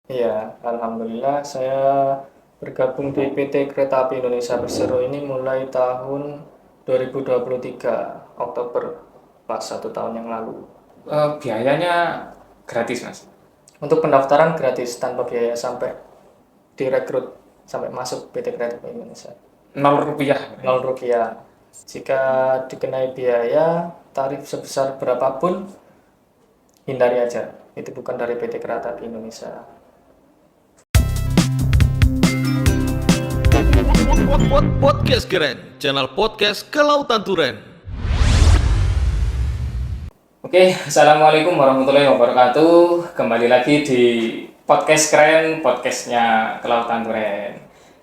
Iya, alhamdulillah saya bergabung di PT Kereta Api Indonesia Persero ini mulai tahun 2023 Oktober, pas 1 tahun yang lalu. Biayanya gratis mas. Untuk pendaftaran gratis tanpa biaya sampai direkrut sampai masuk PT Kereta Api Indonesia. 0 rupiah. 0 rupiah. Jika dikenai biaya tarif sebesar berapapun, hindari aja. Itu bukan dari PT Kereta Api Indonesia. Podcast Keren, channel podcast Kelautan Turen. Oke, assalamualaikum warahmatullahi wabarakatuh. Kembali lagi di podcast keren, podcastnya Kelautan Turen.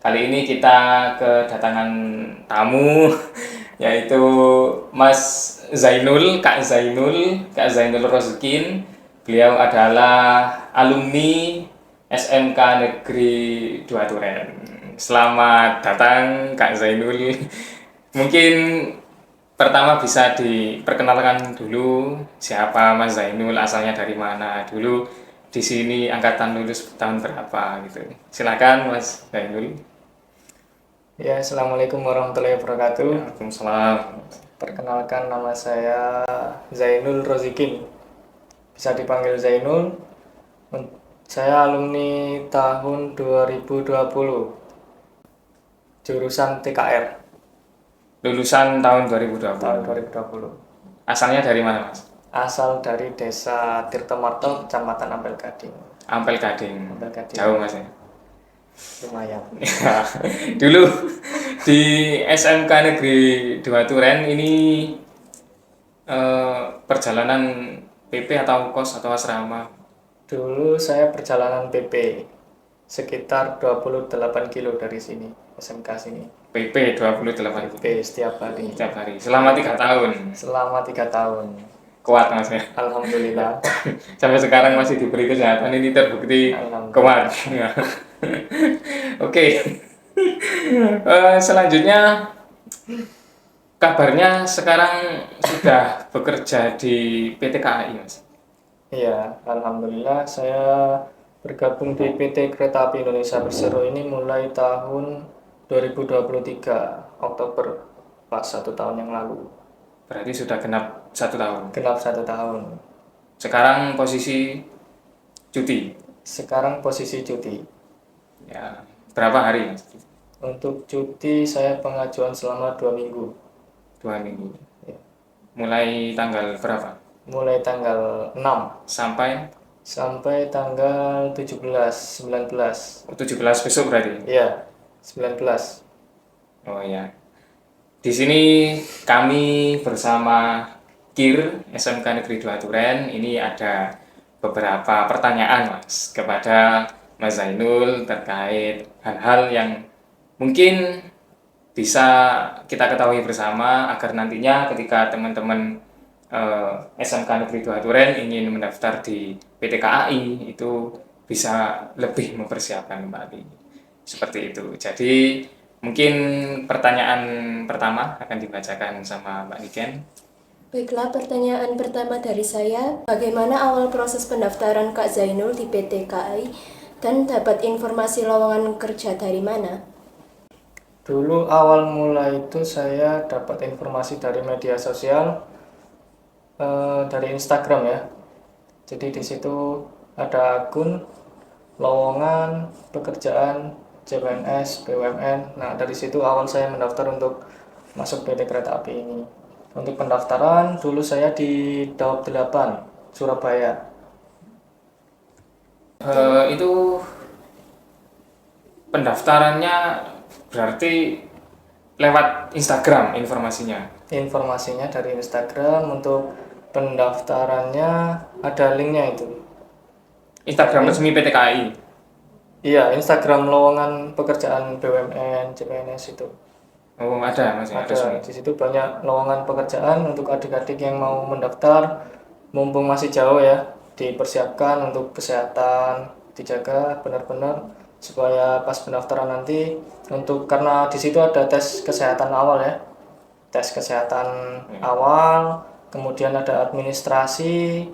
Kali ini kita kedatangan tamu, yaitu Mas Zainul, Kak Zainul Rozikin. Beliau adalah alumni SMK Negeri 2 Turen. Selamat datang Kak Zainul. Mungkin pertama bisa diperkenalkan dulu siapa Mas Zainul, asalnya dari mana, dulu di sini angkatan lulus tahun berapa gitu. Silakan Mas Zainul. Ya, assalamualaikum warahmatullahi wabarakatuh. Waalaikumsalam. Perkenalkan, nama saya Zainul Rozikin. Bisa dipanggil Zainul. Saya alumni tahun 2020. Jurusan TKR Lulusan tahun 2020. tahun 2020. Asalnya dari mana Mas? Asal dari Desa Tirtomarto, Kecamatan Ampel Gading. Ampel Gading. Ampel Gading. Jauh Mas ya. Lumayan. Dulu di SMK Negeri 2 Turen ini perjalanan PP atau kos atau asrama? Dulu saya perjalanan PP sekitar 28 kilo dari sini, SMK sini. PP 28 PP setiap hari. setiap hari selama 3 tahun. Selama 3 tahun. Kuat Mas ya. Alhamdulillah. Sampai sekarang masih diberi kesehatan, ini terbukti Alhamdulillah. kuat. Oke. Selanjutnya kabarnya sekarang sudah bekerja di PT KAI Mas. Iya, alhamdulillah saya bergabung di PT Kereta Api Indonesia Persero ini mulai tahun 2023 Oktober, pas 1 tahun yang lalu. Berarti sudah genap 1 tahun. Genap 1 tahun. Sekarang posisi cuti. Sekarang posisi cuti. Ya, berapa hari Mas? Untuk cuti saya pengajuan selama 2 minggu. 2 minggu. Ya. Mulai tanggal berapa? Mulai tanggal 6 sampai tanggal 17, 19. 17 besok berarti. Iya, 19. Oh ya. Di sini kami bersama KIR SMK Negeri 2 Turen ini ada beberapa pertanyaan Mas kepada Mas Zainul terkait hal-hal yang mungkin bisa kita ketahui bersama agar nantinya ketika teman-teman SMK Negeri 2 Turen ingin mendaftar di PT KAI itu bisa lebih mempersiapkan kembali. Seperti itu. Jadi mungkin pertanyaan pertama akan dibacakan sama Mbak Niken. Baiklah, pertanyaan pertama dari saya, bagaimana awal proses pendaftaran Kak Zainul di PT KAI dan dapat informasi lowongan kerja dari mana? Dulu awal mula itu saya dapat informasi dari media sosial, dari Instagram ya. Jadi di situ ada akun lowongan pekerjaan CPNS, BUMN. Nah, dari situ awal saya mendaftar untuk masuk PT Kereta Api ini. Untuk pendaftaran dulu saya di Daop 8 Surabaya. Itu pendaftarannya berarti lewat Instagram informasinya. Informasinya dari Instagram. Untuk pendaftarannya ada linknya itu. Instagram resmi PT KAI. Iya, Instagram lowongan pekerjaan BUMN, CPNS itu. Oh, ada Mas ya, resmi. Ada di situ banyak lowongan pekerjaan untuk adik-adik yang mau mendaftar. Mumpung masih jauh ya, dipersiapkan untuk kesehatan, dijaga benar-benar supaya pas pendaftaran nanti karena di situ ada tes kesehatan awal ya. Tes kesehatan awal, kemudian ada administrasi,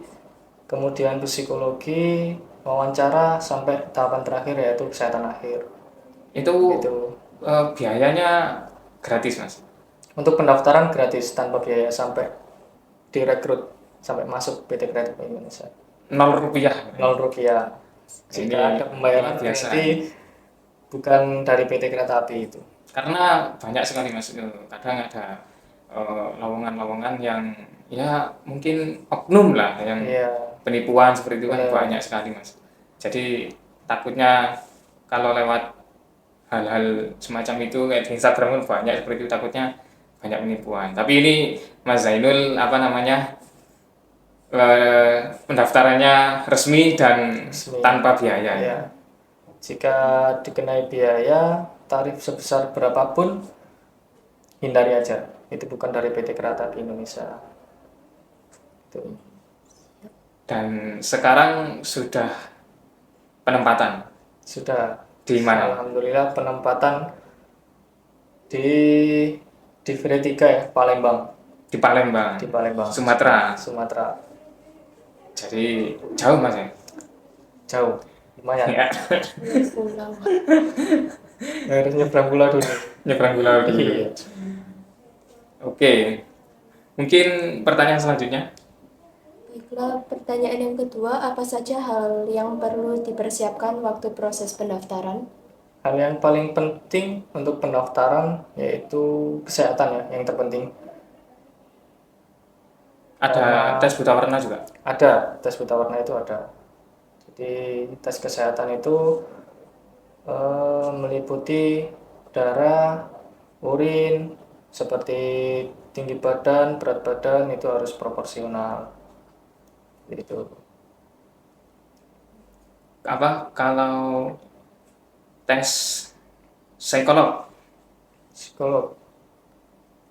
kemudian psikologi, wawancara sampai tahapan terakhir yaitu kesehatan akhir. Itu Itu biayanya gratis Mas. untuk pendaftaran gratis tanpa biaya sampai direkrut sampai masuk PT Kereta Api Indonesia. 0 rupiah. 0 rupiah. Ini Jika ada pembayaran luar biasa. berarti bukan dari PT Kereta Api itu. Karena banyak sekali Mas, kadang ada lowongan-lowongan yang ya mungkin oknum lah, yang Iya, penipuan seperti itu kan Benar. banyak sekali Mas. Jadi takutnya kalau lewat hal-hal semacam itu kayak di Instagram kan banyak seperti itu, takutnya banyak penipuan. Tapi ini Mas Zainul apa namanya, pendaftarannya resmi dan Resmi. tanpa biaya ya. iya. Jika dikenai biaya tarif sebesar berapapun hindari aja. Itu bukan dari PT Kereta Api Indonesia. Itu. Dan sekarang sudah penempatan Sudah. di mana? Alhamdulillah penempatan di Divre 3 ya, Palembang. Di Palembang, Di Palembang. Sumatera. Sumatera. Jadi jauh Mas ya? Jauh. Lumayan. Ya, Pulang. Harus nyebrang pulau dulu. nyebrang pulau dulu. Iya. Oke, mungkin pertanyaan selanjutnya. Baiklah, pertanyaan yang kedua, apa saja hal yang perlu dipersiapkan waktu proses pendaftaran? Hal yang paling penting untuk pendaftaran yaitu kesehatan ya, yang terpenting. Ada tes buta warna juga. Ada tes buta warna itu ada. Jadi tes kesehatan itu meliputi darah, urin, seperti tinggi badan, berat badan itu harus proporsional. Itu. Apa kalau tes psikolog? Psikolog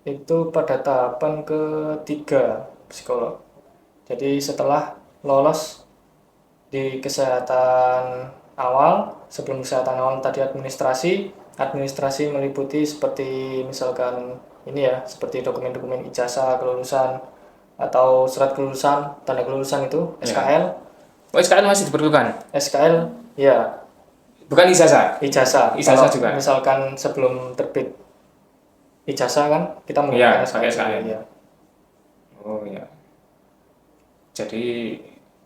itu pada tahapan ketiga psikolog. Jadi setelah lolos di kesehatan awal, sebelum kesehatan awal tadi administrasi meliputi seperti misalkan ini ya, seperti dokumen-dokumen ijazah kelulusan atau surat kelulusan, tanda kelulusan itu Ya. SKL. Oh, sekarang masih diperlukan. SKL ya, Bukan ijazah. ijazah. Ijazah Kalau juga. misalkan sebelum terbit ijazah kan kita Iya, menggunakan pakai SKL. Iya. Oh ya. Jadi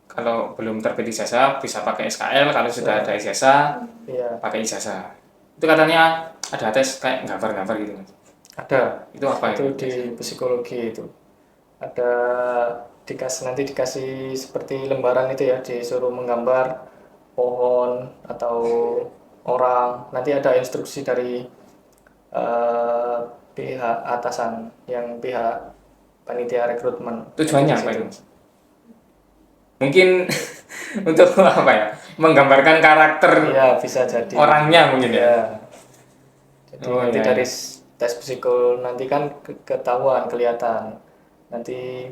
kalau belum terbit ijazah bisa pakai SKL, kalau sudah ada ijazah Iya, pakai ijazah. Itu katanya ada tes kayak gambar-gambar gitu Mas. ada. Itu apa Itu itu? di psikologi itu. Ada nanti dikasih seperti lembaran itu ya, disuruh menggambar pohon atau orang. Nanti ada instruksi dari pihak atasan yang pihak panitia rekrutmen. Tujuannya Di apa situ. itu Mas? Mungkin untuk apa ya? Menggambarkan karakter Iya, bisa jadi. orangnya mungkin ya. Iya. Jadi Oh, nanti iya, dari iya. tes psikol nanti kan ketahuan, kelihatan. Nanti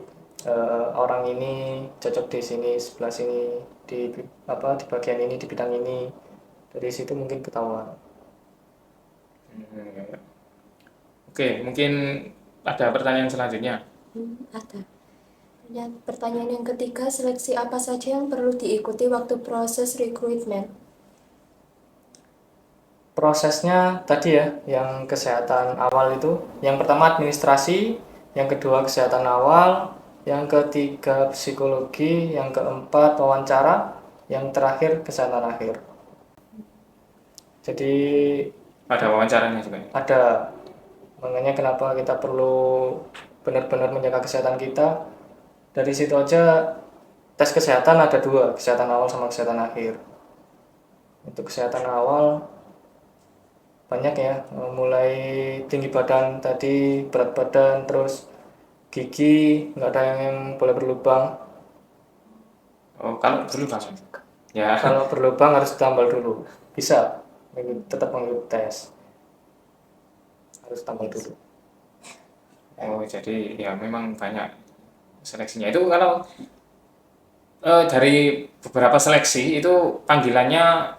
orang ini cocok di sini, sebelah sini, di di bagian ini, di bidang ini. Dari situ mungkin ketahuan. Oke, mungkin ada pertanyaan selanjutnya. Ada. Pertanyaan yang ketiga, seleksi apa saja yang perlu diikuti waktu proses rekrutmen? Prosesnya tadi ya, yang kesehatan awal itu, yang pertama administrasi, yang kedua kesehatan awal, yang ketiga psikologi, yang keempat wawancara, yang terakhir kesehatan akhir. Jadi Ada wawancaranya juga. ada, makanya kenapa kita perlu benar-benar menjaga kesehatan kita. Dari situ aja tes kesehatan ada dua, kesehatan awal sama kesehatan akhir. Untuk kesehatan awal banyak ya, mulai tinggi badan tadi, berat badan, terus gigi nggak ada yang boleh berlubang. Oh, kalau dulu langsung. Ya. Kalau berlubang harus ditambal dulu, bisa tetap mengikuti tes, harus tambal dulu. Oh, jadi ya memang banyak seleksinya. Itu kalau dari beberapa seleksi itu panggilannya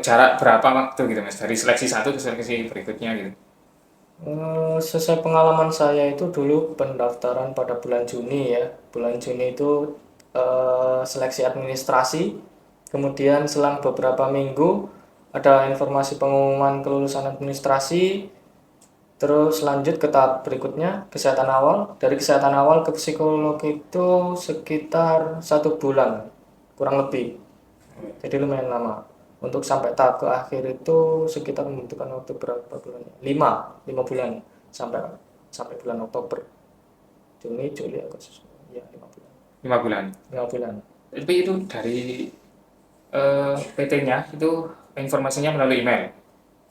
jarak berapa waktu gitu Mas? Dari seleksi satu ke seleksi berikutnya gitu. Sesuai pengalaman saya itu dulu pendaftaran pada bulan Juni ya. Bulan Juni itu seleksi administrasi, Kemudian selang beberapa minggu ada informasi pengumuman kelulusan administrasi. Terus lanjut ke tahap berikutnya, kesehatan awal. Dari kesehatan awal ke psikolog itu sekitar 1 bulan, kurang lebih. Jadi lumayan lama. Untuk sampai tahap ke akhir itu sekitar membutuhkan waktu berapa bulan? 5 bulan sampai sampai bulan Oktober. Juni, Juli, Agustus. Ya, 5 bulan. 5 bulan. 5 bulan. Tapi itu dari PT-nya itu informasinya melalui email.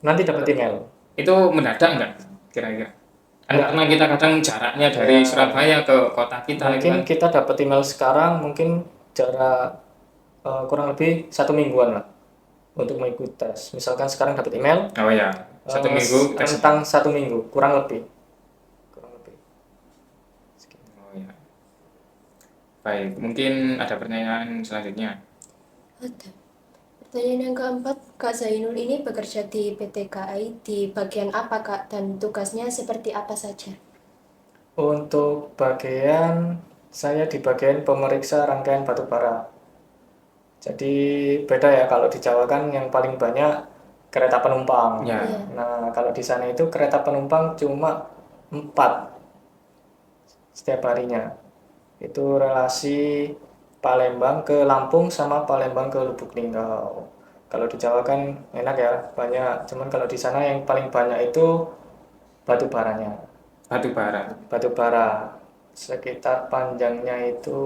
Nanti dapat email. Itu mendadak nggak kira-kira? Karena kita kadang jaraknya dari Surabaya ke kota kita itu Mungkin kan. kita dapat email sekarang, mungkin jarak kurang lebih 1 mingguan lah untuk mengikuti tes. Misalkan sekarang dapat email, Oh ya, 1 minggu tes. tentang 1 minggu, kurang lebih. Oh ya. Baik, mungkin ada pertanyaan selanjutnya. Ada. Pertanyaan yang keempat, Kak Zainul ini bekerja di PT KAI di bagian apa Kak dan tugasnya seperti apa saja? Untuk bagian saya di bagian pemeriksa rangkaian batu bara. Jadi beda ya, kalau di Jawa kan yang paling banyak kereta penumpang. Ya. Iya. Nah, kalau di sana itu kereta penumpang cuma 4 setiap harinya. Itu relasi Palembang ke Lampung sama Palembang ke Lubuk Linggau. Kalau di Jawa kan enak ya, banyak. Cuman kalau di sana yang paling banyak itu batu baranya. Batu bara. Batu bara sekitar panjangnya itu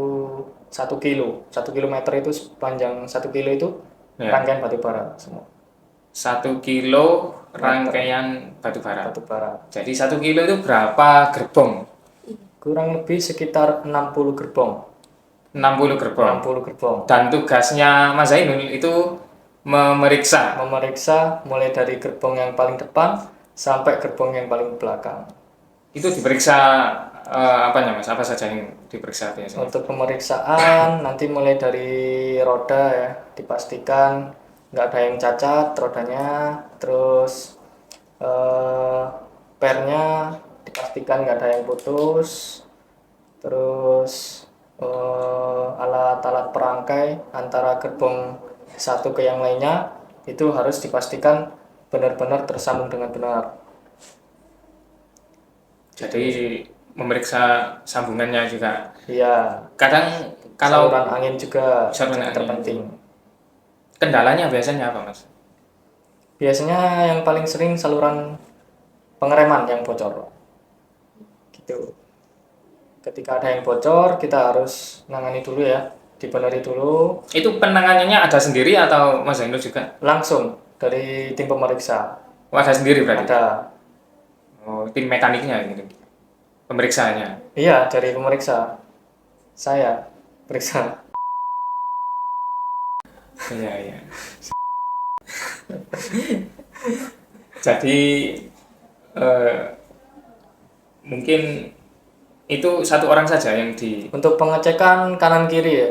1 kilo. 1 kilometer itu panjang 1 kilo itu Ya. rangkaian batu bara semua. 1 kilo rangkaian batu bara. Batu bara. Jadi 1 kilo itu berapa gerbong? Kurang lebih sekitar 60 gerbong. 60 gerbong. 60 gerbong. Dan tugasnya Mas Zainul itu memeriksa. Memeriksa mulai dari gerbong yang paling depan sampai gerbong yang paling belakang. Itu diperiksa apanya Mas? Apa saja yang diperiksa biasanya? Untuk pemeriksaan nanti mulai dari roda ya, dipastikan nggak ada yang cacat rodanya, terus pernya dipastikan nggak ada yang putus, terus alat-alat perangkai antara gerbong satu ke yang lainnya itu harus dipastikan benar-benar tersambung dengan benar. Jadi memeriksa sambungannya juga. Iya, Kadang kalau saluran angin juga Saluran yang angin. terpenting. kendalanya biasanya apa Mas? Biasanya yang paling sering saluran pengereman yang bocor. Gitu. Ketika ada yang bocor, kita harus nangani dulu ya, dibenerin dulu Itu penanganannya ada sendiri atau Mas Zainul juga? langsung dari tim pemeriksa. Oh, ada sendiri berarti? Ada. Oh, tim mekaniknya gitu. Pemeriksaannya. Iya, dari pemeriksa. Saya periksa. Iya, iya. Jadi mungkin itu satu orang saja yang di Untuk pengecekan kanan kiri ya.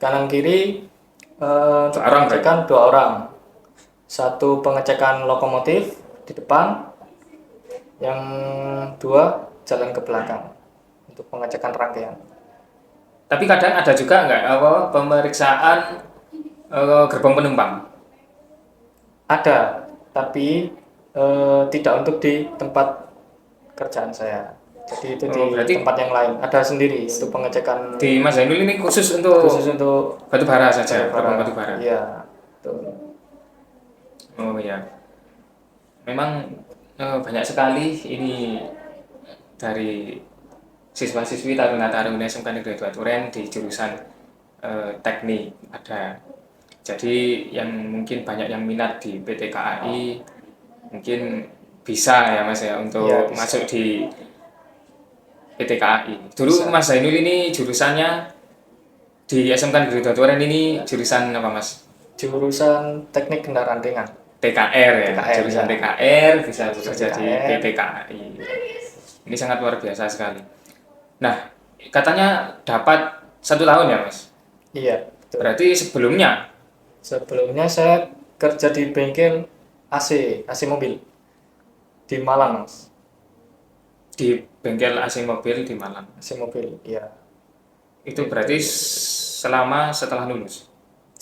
Kanan kiri untuk Dua orang, pengecekan 2 orang. Satu pengecekan lokomotif di depan, yang 2 jalan ke belakang untuk pengecekan rangkaian. Tapi kadang ada juga nggak apa pemeriksaan gerbong penumpang. Ada, tapi tidak untuk di tempat kerjaan saya. Jadi itu di berarti- tempat yang lain. Ada sendiri untuk pengecekan Di Mas Zainul ini khusus untuk batu bara saja, gerbong batu bara. Iya, betul. Oh ya. Memang banyak sekali ini dari siswa-siswi taruna-taruna SMK Negeri 2 Duren di jurusan teknik ada. Jadi yang mungkin banyak yang minat di PT KAI mungkin bisa ya Mas ya untuk Iya, bisa. masuk di PT KAI. Dulu Bisa. Mas Zainul ini jurusannya di SMK Negeri 2 Duren ini jurusan apa Mas? Jurusan teknik kendaraan ringan. TKR ya, TKR, jurusan ya. TKR bisa bekerja di TKR. PT KAI. Ini sangat luar biasa sekali. Nah, katanya dapat 1 tahun ya Mas? Iya, betul. Berarti sebelumnya Sebelumnya saya kerja di bengkel AC mobil di Malang, Mas. di bengkel AC mobil di Malang. AC mobil, iya. Itu berarti selama setelah lulus.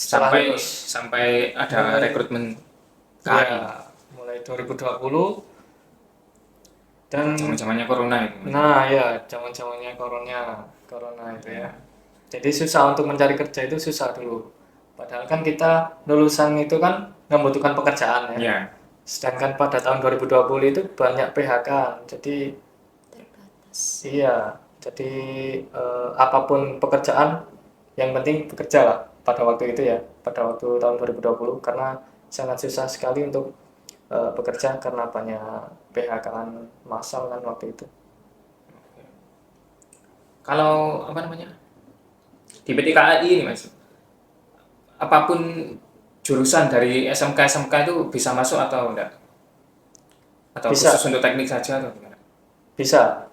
setelah sampai lulus. ada rekrutmen KAI. Ya, mulai 2020 dan Zaman-zamannya corona itu. nah ya zaman-zamannya corona itu ya. Jadi susah untuk mencari kerja itu susah dulu. Padahal kan kita lulusan itu kan membutuhkan pekerjaan ya. Ya, Sedangkan pada tahun 2020 itu banyak PHK. Jadi Terbatas. iya, jadi apapun pekerjaan yang penting bekerja lah pada waktu itu ya, pada waktu tahun 2020 karena sangat susah sekali untuk bekerja karena banyak PHK-an massal kan waktu itu. kalau apa namanya di PT KAI ini Mas, apapun jurusan dari SMK itu bisa masuk atau enggak? Atau Bisa. khusus untuk teknik saja atau gimana? Bisa.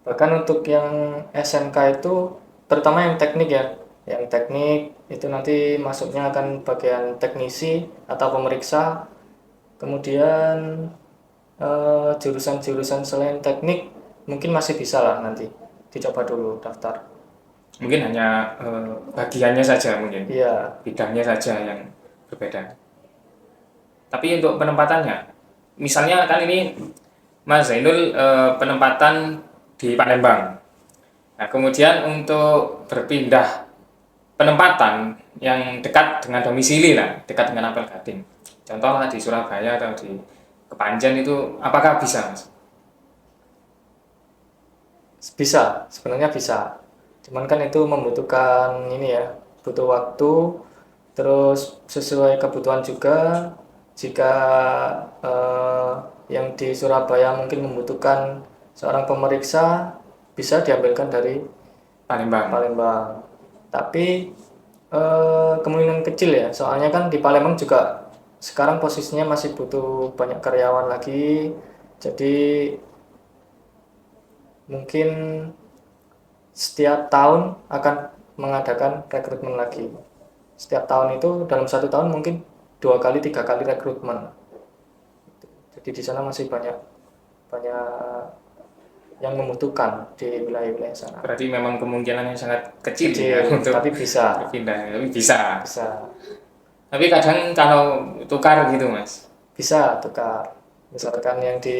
Bahkan untuk yang SMK itu, terutama yang teknik ya, yang teknik itu nanti masuknya akan bagian teknisi atau pemeriksa. Kemudian jurusan-jurusan selain teknik mungkin masih bisa lah nanti dicoba dulu daftar. Mungkin hanya bagiannya saja mungkin, Iya, bidangnya saja yang berbeda. Tapi untuk penempatannya, misalnya kan ini Mas Zainul penempatan di Palembang. Nah, kemudian untuk berpindah penempatan yang dekat dengan domisili lah, dekat dengan apel Gading. Contohlah di Surabaya atau di Kepanjen itu, apakah bisa, Mas? bisa, sebenarnya bisa. Cuman kan itu membutuhkan ini ya, butuh waktu, terus sesuai kebutuhan juga. Jika yang di Surabaya mungkin membutuhkan seorang pemeriksa, bisa diambilkan dari Palembang. Palembang. Tapi kemungkinan kecil ya, soalnya kan di Palembang juga sekarang posisinya masih butuh banyak karyawan lagi. Jadi mungkin setiap tahun akan mengadakan rekrutmen lagi. Setiap tahun itu dalam 1 tahun mungkin 2 kali 3 kali rekrutmen. Jadi di sana masih banyak yang membutuhkan di wilayah-wilayah sana. Berarti memang kemungkinannya sangat kecil, ya Kecil, untuk tapi bisa. berpindah. Tapi bisa. Bisa. Tapi kadang kalau tukar gitu, Mas. Bisa tukar. Misalkan yang di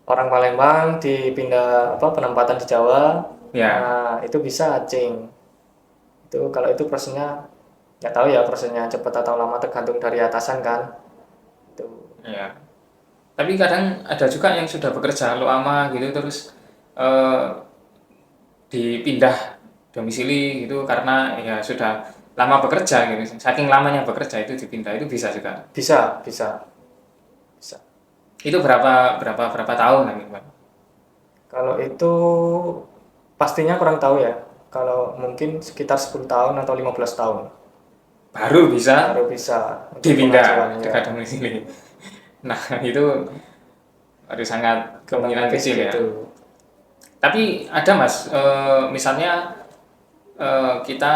orang Palembang dipindah penempatan di Jawa, Ya. nah itu bisa Acing. Itu kalau itu prosesnya nggak tahu ya prosesnya cepat atau lama tergantung dari atasan kan. Itu Ya. Tapi kadang ada juga yang sudah bekerja lama gitu terus eh, dipindah domisili gitu karena ya sudah lama bekerja gitu. Saking lamanya bekerja itu dipindah itu bisa juga. bisa. Itu berapa tahun nanti, Pak? Kalau itu pastinya kurang tahu ya. Kalau mungkin sekitar 10 tahun atau 15 tahun Baru bisa baru bisa untuk dipindah pengajuannya. dekat domisili. Nah, itu harus sangat kemungkinan kecil ya. Gitu. Tapi ada Mas, misalnya kita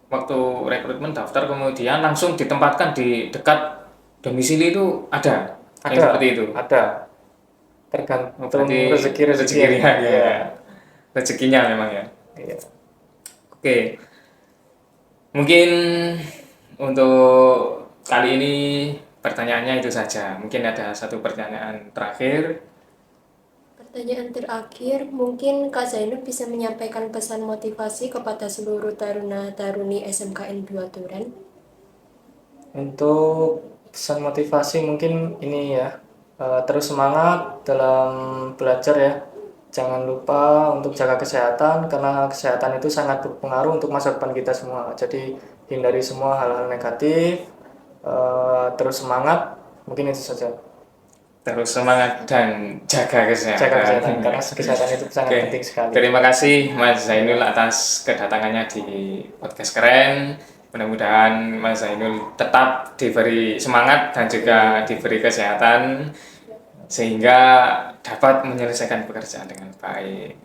waktu rekrutmen daftar kemudian langsung ditempatkan di dekat domisili itu ada yang seperti itu. Ada. Tergantung Berarti rezeki rezekinya, ya. Rezekinya memang ya. Iya. Oke, mungkin untuk kali ini pertanyaannya itu saja. Mungkin ada satu pertanyaan terakhir. Pertanyaan terakhir, mungkin Kak Zainul bisa menyampaikan pesan motivasi kepada seluruh taruna-taruni SMKN 2 Duren. Untuk pesan motivasi mungkin ini ya, terus semangat dalam belajar ya. Jangan lupa untuk jaga kesehatan karena kesehatan itu sangat berpengaruh untuk masa depan kita semua. Jadi hindari semua hal-hal negatif, terus semangat, mungkin itu saja. Terus semangat dan jaga kesehatan. Jaga kesehatan karena kesehatan itu sangat Oke. penting sekali. Terima kasih Mas Zainul atas kedatangannya di podcast keren. Mudah-mudahan Mas Zainul tetap diberi semangat dan juga diberi kesehatan sehingga dapat menyelesaikan pekerjaan dengan baik.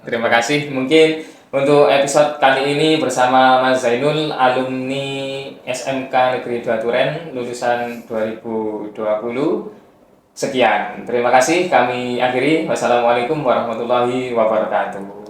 Terima kasih. Mungkin untuk episode kali ini bersama Mas Zainul, alumni SMK Negeri 2 Duren, lulusan 2020. Sekian. Terima kasih. Kami akhiri. Wassalamualaikum warahmatullahi wabarakatuh.